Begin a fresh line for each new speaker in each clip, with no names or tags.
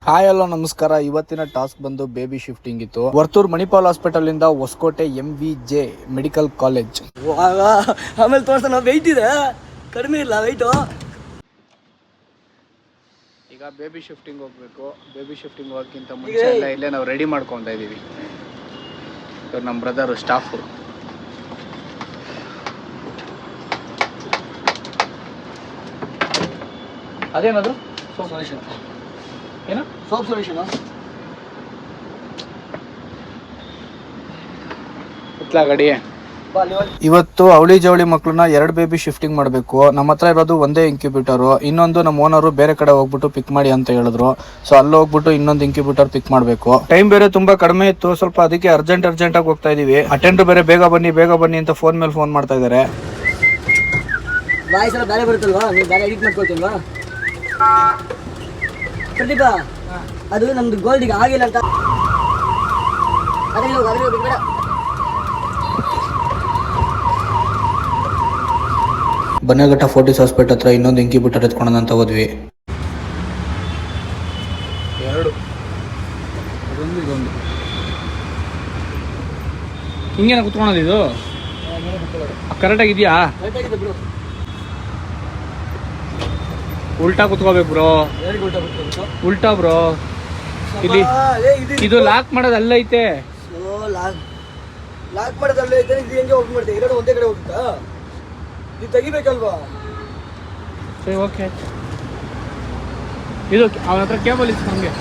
Hi hello ನಮಸ್ಕಾರ. ಇವತ್ತಿನ task ಬಂದು ಬೇಬಿ ಶಿಫ್ಟಿಂಗ್ ಇತ್ತು. ವರ್ತೂರ್ ಮಣಿಪಾಲ್ ಹಾಸ್ಪಿಟಲ್ ಇಂದ ಹೊಸಕೋಟೆ MVJ ಮೆಡಿಕಲ್ ಕಾಲೇಜ್.
ಆಮೇಲೆ ತೋರ್ಸೋಣ. ವೆಯ್ಟ್ ಇದೆ, ಕಡಿಮೆ ಇಲ್ಲ ವೆಯ್ಟು.
ಈಗ ಬೇಬಿ ಶಿಫ್ಟಿಂಗ್ ಹೋಗ್ಬೇಕು. ಬೇಬಿ ಶಿಫ್ಟಿಂಗ್ ಹೋಗೋಕ್ಕಿಂತ ಮುಂಚೆ ಎಲ್ಲ ಇಲ್ಲೇ ನಾವು ರೆಡಿ ಮಾಡ್ಕೊತಾ ಇದೀವಿ. ಇವ್ರು ನಮ್ಮ ಬ್ರದರು ಸ್ಟಾಫು. ಅದೇನದು
ಸೊಲ್ಯೂಷನ್
ಏನು?
Soap solution.
ಇವತ್ತು ಅವಳಿ ಜವಳಿ ಮಕ್ಕಳನ್ನ 2 ಬೇಬಿ ಶಿಫ್ಟಿಂಗ್ ಮಾಡಬೇಕು. ನಮ್ಮ ಹತ್ರ ಇರೋದು ಒಂದೇ ಇನ್ಕ್ಯುಬೇಟರು. ಇನ್ನೊಂದು ನಮ್ಮ ಓನರು ಬೇರೆ ಕಡೆ ಹೋಗ್ಬಿಟ್ಟು ಪಿಕ್ ಮಾಡಿ ಅಂತ ಹೇಳಿದ್ರು. ಸೊ ಅಲ್ಲಿ ಹೋಗ್ಬಿಟ್ಟು ಇನ್ನೊಂದು ಇನ್ಕ್ಯುಬೇಟರ್ ಪಿಕ್ ಮಾಡಬೇಕು. ಟೈಮ್ ಬೇರೆ ತುಂಬಾ ಕಡಿಮೆ ಇತ್ತು ಸ್ವಲ್ಪ, ಅದಕ್ಕೆ ಅರ್ಜೆಂಟ್ ಆಗಿ ಹೋಗ್ತಾ ಇದೀವಿ. ಅಟೆಂಡರ್ ಬೇರೆ ಬೇಗ ಬನ್ನಿ ಅಂತ ಫೋನ್ ಮೇಲೆ ಫೋನ್ ಮಾಡ್ತಾ ಇದಾರೆ.
ವಾಯ್ಸ್ ಎಲ್ಲ ಬೇರೆ ಬರುತ್ತಲ್ವಾ, ನೀವು ಬೇರೆ ಎಡಿಟ್ ಮಾಡ್ಕೊಳ್ತೀಲ್ವಾ ಪ್ರದೀಪ? ಅದು ನಮ್ದು ಗೋಲ್ಡಿಗೆ ಆಗಿಲ್ಲ ಅಂತ ಅದೇ ಬೇಡ.
ಬನ್ನಘಟ್ಟ ಫೋರ್ಟಿಸ್ ಹಾಸ್ಪಿಟಲ್ ಹತ್ರ ಇನ್ನೊಂದು ಇನ್ಕ್ಯುಬೇಟರ್ ಎತ್ಕೊಳ್ಳೋಣ ಅಂತ ಹೋದ್ವಿ. 2 ಇದೊಂದು ಹಿಂಗೇನ ಕುತ್ಕೊಳ್ಳೋದು? ಇದು ಕರೆಕ್ಟಾಗಿದೆಯಾ? ಉಲ್ಟಾ ಕುತ್ಕೋಬೇಕು ಬ್ರೋ. ಉಲ್ಟಾ ಬ್ರೋ. ಇಲ್ಲಿ ಇದು ಲಾಕ್ ಮಾಡೋದಲ್ಲ ಐತೆ.
ಲಾಕ್ ಮಾಡೋದಲ್ಲ ಐತೆ. ಇದು ಹೆಂಗೆ ಹೋಗಿ ಮಾಡ್ತೀವಿ? ಎರಡು ಒಂದೇ ಕಡೆ ಹೋಗುತ್ತಾ? ಇದು ತೆಗಿಬೇಕಲ್ವಾ?
ಸರಿ ಓಕೆ. ಇದು ಅವನ ಹತ್ರ ಕೇಬಲ್ ಇತ್ತು ನಮಗೆ.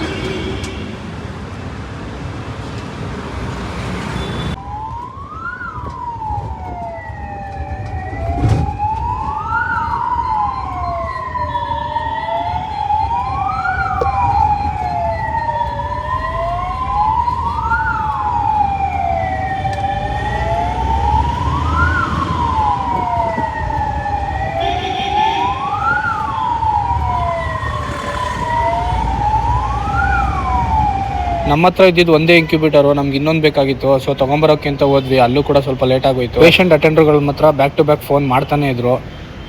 ನಮ್ಮ ಹತ್ರ ಇದ್ದಿದ್ದು ಒಂದೇ ಇನ್ಕ್ಯುಬೇಟರು, ನಮ್ಗೆ ಇನ್ನೊಂದು ಬೇಕಾಗಿತ್ತು. ಸೊ ತೊಗೊಂಬರೋಕ್ಕೆ ಅಂತ ಹೋದ್ವಿ. ಅಲ್ಲೂ ಕೂಡ ಸ್ವಲ್ಪ ಲೇಟ್ ಆಗೋಯ್ತು. ಪೇಷಂಟ್ ಅಟೆಂಡರ್ಗಳ ಮಾತ್ರ ಬ್ಯಾಕ್ ಟು ಬ್ಯಾಕ್ ಫೋನ್ ಮಾಡ್ತಾನೆ ಇದ್ರು.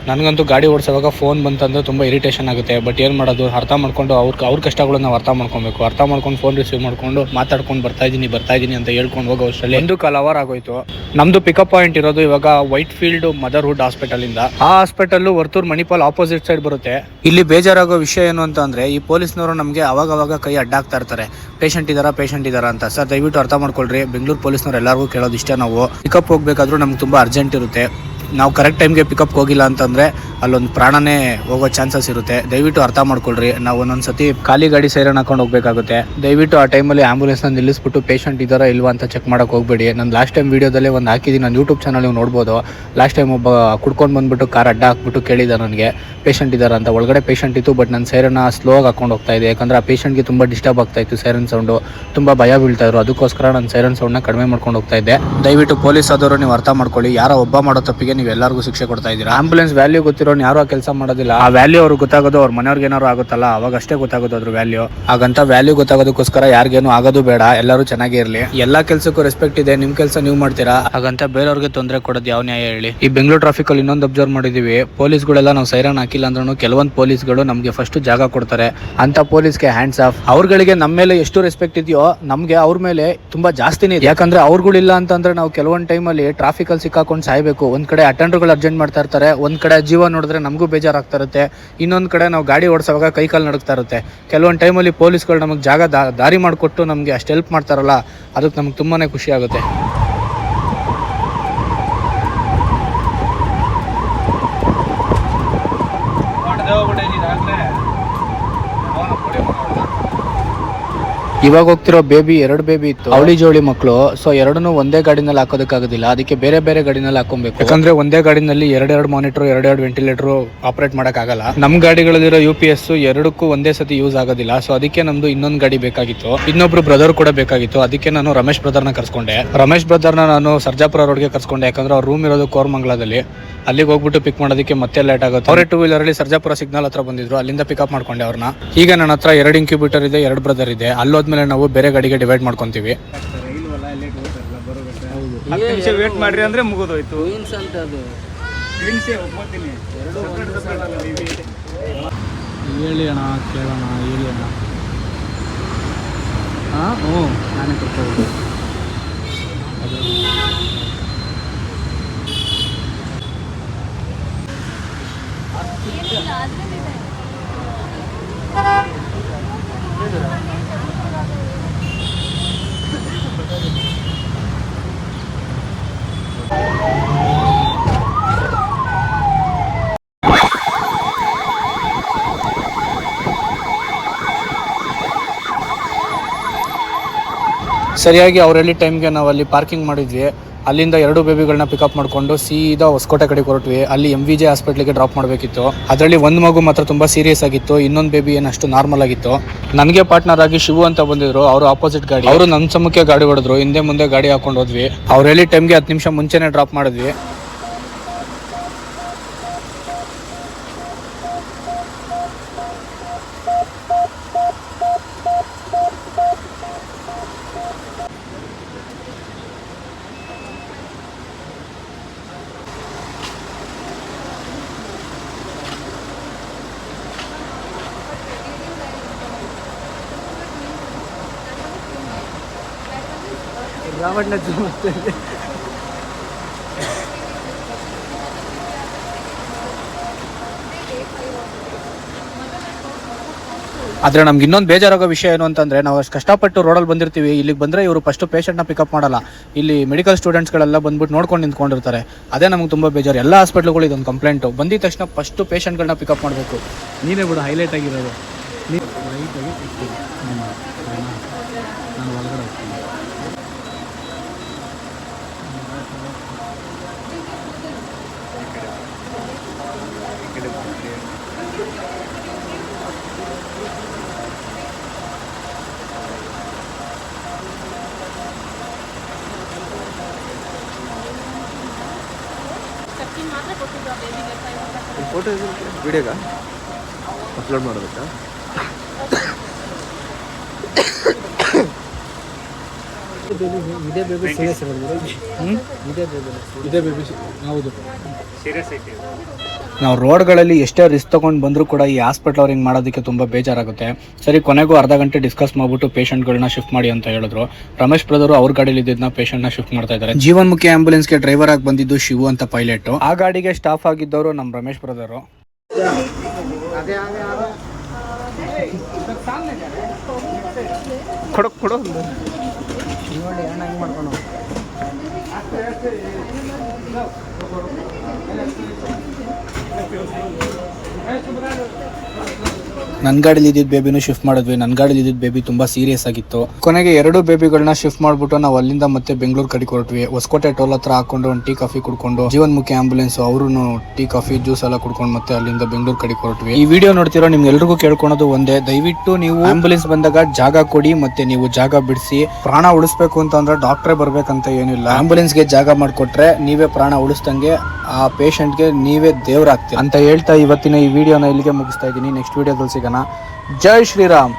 ನನಗಂತೂ ಗಾಡಿ ಓಡಿಸುವಾಗ ಫೋನ್ ಬಂತಂದ್ರೆ ತುಂಬ ಇರಿಟೇಷನ್ ಆಗುತ್ತೆ. ಬಟ್ ಏನು ಮಾಡೋದು, ಅರ್ಥ ಮಾಡ್ಕೊಂಡು ಅವ್ರ ಕಷ್ಟಗಳನ್ನ ನಾವು ಅರ್ಥ ಮಾಡ್ಕೊಬೇಕು. ಅರ್ಥ ಮಾಡ್ಕೊಂಡು ಫೋನ್ ರಿಸೀವ್ ಮಾಡ್ಕೊಂಡು ಮಾತಾಡ್ಕೊಂಡು ಬರ್ತಾ ಇದ್ದೀನಿ ಅಂತ ಹೇಳ್ಕೊಂಡು ಹೋಗೋ ಅಷ್ಟರಲ್ಲಿ 1 ಅವರ್ ಆಗೋಯ್ತು. ನಮ್ದು ಪಿಕಪ್ ಪಾಯಿಂಟ್ ಇರೋದು ಇವಾಗ ವೈಟ್ ಫೀಲ್ಡ್ ಮದರ್ಹುಡ್ ಹಾಸ್ಪಿಟಲ್ ಇಂದ. ಆ hospital Varthur Manipal opposite side ಬರುತ್ತೆ. ಇಲ್ಲಿ ಬೇಜಾರಾಗೋ ವಿಷಯ ಏನು ಅಂತ ಅಂದ್ರೆ, ಈ ಪೊಲೀಸ್ನವರು ನಮಗೆ ಅವಾಗ ಕೈ ಅಡ್ಡಾಕ್ತಾ ಇರ್ತಾರೆ. ಪೇಷಂಟ್ ಇದಾರಾ ಅಂತ. ಸರ್ ದಯವಿಟ್ಟು ಅರ್ಥ ಮಾಡ್ಕೊಳ್ರಿ. ಬೆಂಗಳೂರು ಪೊಲೀಸ್ನವ್ರು ಎಲ್ಲರಿಗೂ ಕೇಳೋದು ಇಷ್ಟ. ನಾವು ಪಿಕಪ್ ಹೋಗ್ಬೇಕಾದ್ರೂ ನಮ್ಗೆ ತುಂಬಾ ಅರ್ಜೆಂಟ್ ಇರುತ್ತೆ. ನಾವು ಕರೆಕ್ಟ್ ಟೈಮ್ಗೆ ಪಿಕಪ್ ಹೋಗಿಲ್ಲ ಅಂತಂದರೆ ಅಲ್ಲೊಂದು ಪ್ರಾಣನೇ ಹೋಗೋ ಚಾನ್ಸಸ್ ಇರುತ್ತೆ. ದಯವಿಟ್ಟು ಅರ್ಥ ಮಾಡ್ಕೊಳ್ರಿ. ನಾವು ಒಂದೊಂದು ಸತಿ ಖಾಲಿ ಗಾಡಿ ಸೈರನ್ ಹಾಕೊಂಡು ಹೋಗಬೇಕಾಗುತ್ತೆ. ದಯವಿಟ್ಟು ಆ ಟೈಮಲ್ಲಿ ಆಂಬುಲೆನ್ಸ್ನ ನಿಲ್ಲಿಸ್ಬಿಟ್ಟು ಪೇಷಂಟ್ ಇದ್ದಾರಾ ಇಲ್ವಾ ಅಂತ ಚೆಕ್ ಮಾಡೋಕೆ ಹೋಗಬೇಡಿ. ನಾನು ಲಾಸ್ಟ್ ಟೈಮ್ ವೀಡಿಯೋದಲ್ಲೇ ಒಂದು ಹಾಕಿದ್ದೀನಿ, ನನ್ನ ಯೂಟ್ಯೂಬ್ ಚಾನಲ್ ನೀವು ನೋಡ್ಬೋದು. ಲಾಸ್ಟ್ ಟೈಮ್ ಒಬ್ಬ ಕುಡ್ಕೊಂಡು ಬಂದುಬಿಟ್ಟು ಕಾರ್ ಅಡ್ಡ ಹಾಕ್ಬಿಟ್ಟು ಕೇಳಿದ ನನಗೆ ಪೇಷಂಟ್ ಇದ್ದಾರಾ ಅಂತ. ಒಳಗಡೆ ಪೇಷಂಟ್ ಇತ್ತು, ಬಟ್ ನಾನು ಸೈರನ್ನ ಸ್ಲೋ ಆಗಿ ಹಾಕೊಂಡು ಹೋಗ್ತಾ ಇದ್ದೆ. ಯಾಕಂದರೆ ಆ ಪೇಷಂಟ್ಗೆ ತುಂಬ ಡಿಸ್ಟರ್ಬ್ ಆಗ್ತಾ ಇತ್ತು ಸೈರನ್ ಸೌಂಡು. ತುಂಬ ಭಯ ಬೀಳ್ತಾಯಿದ್ರು. ಅದಕ್ಕೋಸ್ಕರ ನಾನು ಸೈರನ್ ಸೌಂಡ್ನ ಕಡಿಮೆ ಮಾಡ್ಕೊಂಡು ಹೋಗ್ತಾ ಇದ್ದೆ. ದಯವಿಟ್ಟು ಪೊಲೀಸ್ ಆದವರು ನೀವು ಅರ್ಥ ಮಾಡ್ಕೊಳ್ಳಿ. ಯಾರೋ ಒಬ್ಬ ಮಾಡೋ ತಪ್ಪಿಗೆ ನೀವು ಎಲ್ಲರಿಗೂ ಶಿಕ್ಷೆ ಕೊಡ್ತಾ ಇದ್ದೀರಾ. ಆಂಬುಲೆನ್ಸ್ ವ್ಯಾಲ್ಯೂ ಗೊತ್ತಿರೋನು ಯಾರು ಆ ಕೆಲಸ ಮಾಡೋದಿಲ್ಲ. ಆ ವ್ಯಾಲ್ಯೂ ಅವ್ರಿಗೆ ಗೊತ್ತಾಗೋದು ಅವ್ರ ಮನೆಯವ್ರಿಗೆ ಏನಾರು ಆಗುತ್ತಲ್ಲ ಅವಾಗ ಅಷ್ಟೇ ಗೊತ್ತಾಗೋದು ಅದ್ರ ವ್ಯಾಲ್ಯೂ. ಹಾಗಂತ ವ್ಯಾಲ್ಯೂ ಗೊತ್ತಾಗೋದಕ್ಕೋಸ್ಕರ ಯಾರಿಗೇನು ಆಗೋದು ಬೇಡ. ಎಲ್ಲರೂ ಚೆನ್ನಾಗಿ ಇರಲಿ. ಎಲ್ಲಾ ಕೆಲಸಕ್ಕೂ ರೆಸ್ಪೆಕ್ಟ್ ಇದೆ. ನಿಮ್ ಕೆಲಸ ನೀವು ಮಾಡ್ತೀರಾ, ಹಾಗಂತ ಬೇರೆಯವ್ರಿಗೆ ತೊಂದರೆ ಕೊಡೋದು ಯಾವ ನ್ಯಾಯ ಹೇಳಿ? ಈ ಬೆಂಗಳೂರು ಟ್ರಾಫಿಕ್ ಅಲ್ಲಿ ಇನ್ನೊಂದು ಅಬ್ಸರ್ವ್ ಮಾಡಿದೀವಿ. ಪೊಲೀಸ್ಗಳೆಲ್ಲ ನಾವು ಸೈರನ್ ಹಾಕಿಲ್ಲ ಅಂದ್ರೂ ಕೆಲವೊಂದು ಪೊಲೀಸ್ಗಳು ನಮಗೆ ಫಸ್ಟ್ ಜಾಗ ಕೊಡ್ತಾರೆ. ಅಂತ ಪೊಲೀಸ್ಗೆ ಹ್ಯಾಂಡ್ಸ್ ಆಫ್. ಅವ್ರಗಳಿಗೆ ನಮ್ಮ ಮೇಲೆ ಎಷ್ಟು ರೆಸ್ಪೆಕ್ಟ್ ಇದೆಯೋ ನಮ್ಗೆ ಅವ್ರ ಮೇಲೆ ತುಂಬಾ ಜಾಸ್ತಿನೇ ಇದೆ. ಯಾಕಂದ್ರೆ ಅವ್ರುಗಳಿಲ್ಲ ಅಂತಂದ್ರೆ ನಾವು ಕೆಲವೊಂದು ಟೈಮಲ್ಲಿ ಟ್ರಾಫಿಕ್ ಅಲ್ಲಿ ಸಿಕ್ಕಾಕೊಂಡು ಸಾಯ್ಬೇಕು. ಒಂದ್ ಕಡೆ ಅಟೆಂಡರ್ಗಳು ಅರ್ಜೆಂಟ್ ಮಾಡ್ತಾ ಇರ್ತಾರೆ, ಒಂದ್ ಕಡೆ ಜೀವ ನೋಡಿದ್ರೆ ನಮಗೂ ಬೇಜಾರಾಗ್ತಾ ಇರುತ್ತೆ. ಇನ್ನೊಂದ್ ಕಡೆ ನಾವು ಗಾಡಿ ಓಡಿಸುವಾಗ ಕೈ ಕಾಲು ನಡುಗ್ತಾ ಇರುತ್ತೆ. ಕೆಲವೊಂದು ಟೈಮಲ್ಲಿ ಪೊಲೀಸ್ಗಳು ನಮಗೆ ಜಾಗ ದಾರಿ ಮಾಡಿಕೊಟ್ಟು ನಮಗೆ ಅಷ್ಟು ಹೆಲ್ಪ್ ಮಾಡ್ತಾರಲ್ಲ, ಅದಕ್ಕೆ ನಮ್ಗೆ ತುಂಬಾನೇ ಖುಷಿ ಆಗುತ್ತೆ. ಇವಾಗ ಹೋಗ್ತಿರೋ ಬೇಬಿ 2 ಬೇಬಿ ಇತ್ತು, ಅವಳಿ ಜೋಳಿ ಮಕ್ಕಳು. ಸೊ ಎರಡನ್ನೂ ಒಂದೇ ಗಾಡಿನಲ್ಲಿ ಹಾಕೋದಕ್ಕಾಗೋದಿಲ್ಲ, ಅದಕ್ಕೆ ಬೇರೆ ಬೇರೆ ಗಾಡಿನಲ್ಲಿ ಹಾಕೊಬೇಕು. ಯಾಕಂದ್ರೆ ಒಂದೇ ಗಾಡಿನಲ್ಲಿ 2 ಮಾನಿಟರ್ 2 ವೆಂಟಿಲೇಟರ್ ಆಪರೇಟ್ ಮಾಡೋಕ್ಕಾಗಲ್ಲ. ನಮ್ಮ ಗಾಡಿಗಳಲ್ಲಿರೋ UPS ಎರಡಕ್ಕೂ ಒಂದೇ ಸತಿ ಯೂಸ್ ಆಗೋದಿಲ್ಲ. ಸೊ ಅದಕ್ಕೆ ನಮ್ದು ಇನ್ನೊಂದು ಗಾಡಿ ಬೇಕಾಗಿತ್ತು. ಇನ್ನೊಬ್ರು ಬ್ರದರ್ ಕೂಡ ಬೇಕಾಗಿತ್ತು. ಅದಕ್ಕೆ ನಾನು ರಮೇಶ್ ಬ್ರದರ್ನ ಕರ್ಸ್ಕೊಂಡೆ. ರಮೇಶ್ ಬ್ರದರ್ನ ನಾನು ಸರ್ಜಾಪುರ ರೋಡ್ಗೆ ಕರ್ಸ್ಕೊಂಡೆ. ಯಾಕಂದ್ರೆ ಅವ್ರ ರೂಮ್ ಇರೋದು ಕೋರಮಂಗಲದಲ್ಲಿ. ಅಲ್ಲಿಗೆ ಹೋಗ್ಬಿಟ್ಟು ಪಿಕ್ ಮಾಡೋದಕ್ಕೆ ಮತ್ತೆ ಲೇಟ್ ಆಗುತ್ತೆ. ಅವರೇ 2 ವೀಲರ್ ಅಲ್ಲಿ ಸರ್ಜಾಪುರ ಸಿಗ್ನಲ್ ಹತ್ರ ಬಂದಿದ್ರು, ಅಲ್ಲಿಂದ ಪಿಕಪ್ ಮಾಡ್ಕೊಂಡೆ ಅವ್ರನ್ನ. ಈಗ ನನ್ನ ಹತ್ರ 2 ಇನ್ಕ್ಯುಬೇಟರ್ ಇದೆ, 2 ಬ್ರದರ್ ಇದೆ. ಅಲ್ಲೋದ್ಮೇಲೆ ನಾವು ಬೇರೆ ಗಾಡಿಗೆ ಡಿವೈಡ್ ಮಾಡ್ಕೊಂತೀವಿ.
ವೇಟ್ ಮಾಡ್ರಿ ಅಂದ್ರೆ ಮುಗಿದೋಯ್ತು.
ಹೇಳಿ ಅಣ್ಣ, ಕೇಳೋಣ, ಹೇಳಿ ಅಣ್ಣ. ಹಾಂ ಹ್ಞೂ ನಾನೇ ಕರ್ಕೊಂಡು ಸರಿಯಾಗಿ ಅವರಲ್ಲಿ ಟೈಮ್ಗೆ ನಾವು ಅಲ್ಲಿ ಪಾರ್ಕಿಂಗ್ ಮಾಡಿದ್ವಿ. ಅಲ್ಲಿಂದ 2 ಬೇಬಿಗಳನ್ನ ಪಿಕಪ್ ಮಾಡಿಕೊಂಡು ಸೀದಾ ಹೊಸಕೋಟೆ ಕಡೆಗೆ ಹೊರಟ್ವಿ. ಅಲ್ಲಿ MVJ ಹಾಸ್ಪಿಟ್ಲಿಗೆ ಡ್ರಾಪ್ ಮಾಡಬೇಕಿತ್ತು. ಅದರಲ್ಲಿ ಒಂದು ಮಗು ಮಾತ್ರ ತುಂಬ ಸೀರಿಯಸ್ ಆಗಿತ್ತು, ಇನ್ನೊಂದು ಬೇಬಿ ಏನಷ್ಟು ನಾರ್ಮಲ್ ಆಗಿತ್ತು. ನನಗೆ ಪಾರ್ಟ್ನರ್ ಆಗಿ ಶಿವು ಅಂತ ಬಂದಿದ್ರು, ಅವರು ಆಪೋಸಿಟ್ ಗಾಡಿ. ಅವರು ನಮ್ಮ ಸಮಕ್ಕೆ ಗಾಡಿ ಹೊಡೆದ್ರು, ಹಿಂದೆ ಮುಂದೆ ಗಾಡಿ ಹಾಕೊಂಡು ಹೋದ್ವಿ. ಅವರಲ್ಲಿ ಟೈಮ್ಗೆ 10 ನಿಮಿಷ ಮುಂಚೆನೇ ಡ್ರಾಪ್ ಮಾಡಿದ್ವಿ. ಆದರೆ ನಮ್ಗೆ ಇನ್ನೊಂದು ಬೇಜಾರಾಗೋ ವಿಷಯ ಏನು ಅಂತಂದರೆ, ನಾವು ಅಷ್ಟು ಕಷ್ಟಪಟ್ಟು ರೋಡಲ್ಲಿ ಬಂದಿರ್ತೀವಿ, ಇಲ್ಲಿಗೆ ಬಂದರೆ ಇವರು ಫಸ್ಟು ಪೇಷಂಟ್ನ ಪಿಕಪ್ ಮಾಡಲ್ಲ. ಇಲ್ಲಿ ಮೆಡಿಕಲ್ ಸ್ಟೂಡೆಂಟ್ಸ್ಗಳೆಲ್ಲ ಬಂದ್ಬಿಟ್ಟು ನೋಡ್ಕೊಂಡು ನಿಂತ್ಕೊಂಡಿರ್ತಾರೆ. ಅದೇ ನಮ್ಗೆ ತುಂಬ ಬೇಜಾರು. ಎಲ್ಲ ಹಾಸ್ಪಿಟ್ಲ್ಗಳು ಇದೊಂದು ಕಂಪ್ಲೇಂಟು, ಬಂದಿದ ತಕ್ಷಣ ಫಸ್ಟು ಪೇಷಂಟ್ಗಳನ್ನ ಪಿಕಪ್ ಮಾಡಬೇಕು. ನೀನೇ ಬಿಡು ಹೈಲೈಟ್ ಆಗಿರೋದು. ನಾನು ಒಳಗಡೆ ಹೋಗ್ತೀನಿ.
ಫೋಟೋ ವಿಡಿಯೋಗ ಅಪ್ಲೋಡ್ ಮಾಡೋದಕ್ಕೆ ಇದೇ ಬೇಬಿ ಸೀರಿಯಸ್ ಇದೇ ಬೇಬಿ ಹೌದು
ಸೀರಿಯಸ್ ಐತಿ.
ನಾವು ರೋಡ್ಗಳಲ್ಲಿ ಎಷ್ಟೇ ರಿಸ್ಕ್ ತೊಗೊಂಡು ಬಂದರೂ ಕೂಡ ಈ ಹಾಸ್ಪಿಟ್ಲ್ ಅವ್ರು ಹಿಂಗೆ ಮಾಡೋದಕ್ಕೆ ತುಂಬ ಬೇಜಾರಾಗುತ್ತೆ. ಸರಿ, ಕೊನೆಗೂ ಅರ್ಧ ಗಂಟೆ ಡಿಸ್ಕಸ್ ಮಾಡಿಬಿಟ್ಟು ಪೇಷಂಟ್ಗಳನ್ನ ಶಿಫ್ಟ್ ಮಾಡಿ ಅಂತ ಹೇಳಿದ್ರು. ರಮೇಶ್ ಬ್ರದರು ಅವ್ರ ಗಾಡಿಯಲ್ಲಿ ಇದ್ದಿದ್ದನ್ನ ಪೇಷಂಟ್ನ ಶಿಫ್ಟ್ ಮಾಡ್ತಾ ಇದ್ದಾರೆ. ಜೀವನ್ಮುಖಿ ಆಂಬುಲೆನ್ಸ್ಗೆ ಡ್ರೈವರ್ ಆಗಿ ಬಂದಿದ್ದು ಶಿವು ಅಂತ ಪೈಲಟ್. ಆ ಗಾಡಿಗೆ ಸ್ಟಾಫ್ ಆಗಿದ್ದವರು ನಮ್ಮ ರಮೇಶ್ ಬ್ರದರು.
ಕೊಡೋ
ನನ್ನ ಗಾಡಿಲಿ ಇದ್ದಿದ್ದು ಬೇಬಿನೂ ಶಿಫ್ಟ್ ಮಾಡಿದ್ವಿ. ನನ್ನ ಗಾಡಿಲಿ ಇದ್ದಿದ್ದು ಬೇಬಿ ತುಂಬ ಸೀರಿಯಸ್ ಆಗಿತ್ತು. ಕೊನೆಗೆ 2 ಬೇಬಿಗಳನ್ನ ಶಿಫ್ಟ್ ಮಾಡಿಬಿಟ್ಟು ನಾವು ಅಲ್ಲಿಂದ ಮತ್ತೆ ಬೆಂಗಳೂರು ಕಡೆಗೆ ಹೊರಟ್ವಿ. ಹೊಸಕೋಟೆ ಟೋಲ್ ಹತ್ರ ಹಾಕೊಂಡು ಒಂದು ಟೀ ಕಾಫಿ ಕುಡ್ಕೊಂಡು ಜೀವನ್ಮುಖಿ ಆಂಬುಲೆನ್ಸ್ ಅವರು ಟೀ ಕಾಫಿ ಜ್ಯೂಸ್ ಎಲ್ಲ ಕುಡ್ಕೊಂಡು ಮತ್ತೆ ಅಲ್ಲಿಂದ ಬೆಂಗಳೂರು ಕಡೆಗೆ ಹೊರಟ್ವಿ. ಈ ವಿಡಿಯೋ ನೋಡ್ತಿರೋ ನಿಮ್ಗೆಲ್ರಿಗೂ ಕೇಳ್ಕೊಳೋದು ಒಂದೇ, ದಯವಿಟ್ಟು ನೀವು ಆಂಬುಲೆನ್ಸ್ ಬಂದಾಗ ಜಾಗ ಕೊಡಿ, ಮತ್ತೆ ನೀವು ಜಾಗ ಬಿಡಿಸಿ. ಪ್ರಾಣ ಉಳಿಸ್ಬೇಕು ಅಂತಂದ್ರೆ ಡಾಕ್ಟ್ರೇ ಬರ್ಬೇಕಂತ ಏನಿಲ್ಲ. ಆಂಬುಲೆನ್ಸ್ಗೆ ಜಾಗ ಮಾಡಿಕೊಟ್ರೆ ನೀವೇ ಪ್ರಾಣ ಉಳಿಸ್ದಂಗೆ, ಆ ಪೇಷಂಟ್ಗೆ ನೀವೇ ದೇವರಾಗ್ತೀರಿ ಅಂತ ಹೇಳ್ತಾ ಇವತ್ತಿನ ಈ ವಿಡಿಯೋನ ಇಲ್ಲಿಗೆ ಮುಗಿಸ್ತಾ ಇದ್ದೀನಿ. ನೆಕ್ಸ್ಟ್ ವಿಡಿಯೋದಲ್ಲಿ ಸಿಗೋಣ. ಜೈ ಶ್ರೀರಾಮ್.